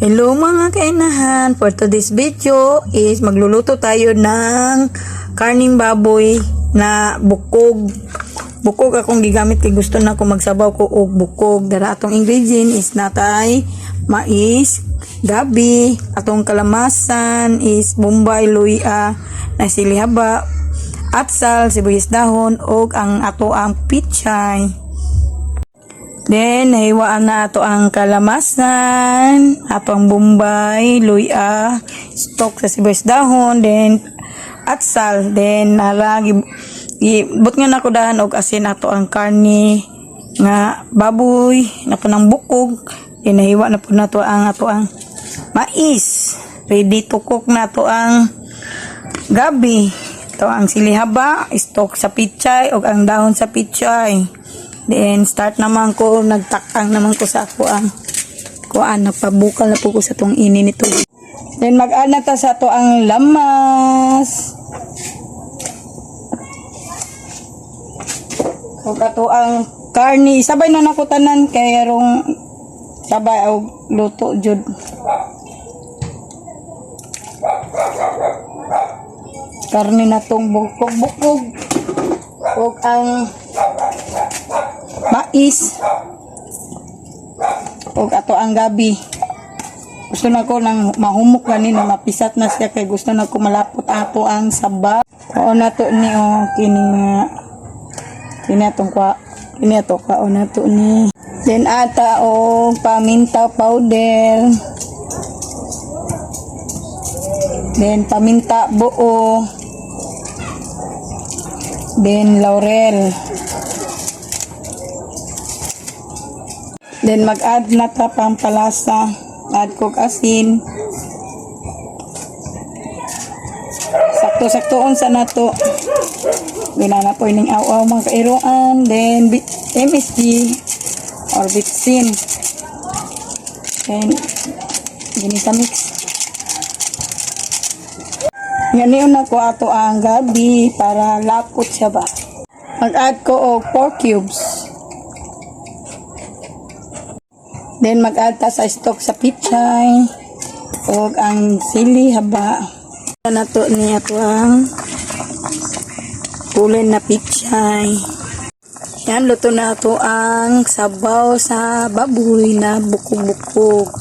Hello mga kainahan, for today's video is magluluto tayo ng karning baboy na bukog. Bukog akong gigamit kay gusto na ko magsabaw ko og bukog. Dara atong ingredient is natay mais, gabi, atong kalamasan is bombay, luya, na sili haba, atsal, sibuyas dahon og ang ato ang pichay. Then, nahiwaan na ato ang kalamasan, atong bombay, luya, stock sa sibuyas dahon, then atsal, then but nga nakudahan og asin ato ang karni nga baboy, na po ng bukog, then nahiwa na po na to ang ato ang mais, ready to cook na to ang gabi, ito ang silihaba, stock sa pichay, og ang dahon sa pichay. Then, start naman ko, nagtakang naman ko sa ako ang kuan, nagpabukal na po ko sa tong ini nito. Then, mag-add na ta sa to ang lamas. O kato ang karni. Sabay na nakutanan, kaya rong sabay o luto jud. Karni na tong bukog-bukog. O ang mais o ato ang gabi. Gusto na ko nang mahumok gani na mapisat na siya, kay gusto na ko malapot ato ang sabaw. O na to ni kini atong kini ato o na to ni. Then ata o paminta powder. Then paminta buo. Then laurel. Then mag-add na ta pampalasa. Add kog asin. Sakto-saktoon sa nato. Gina na po ining aw-aw mga kairuan. Then MSG or bitsin. Then ginisa mix. Yan na ko ato ang gabi para lapot siya ba. Mag-add ko og pork cubes. Then mag-add ta sa stock sa pichay o ang sili haba. Na to ni ato ang kulay na pichay. Yan, luto na ato ang sabaw sa baboy na bukog-bukog.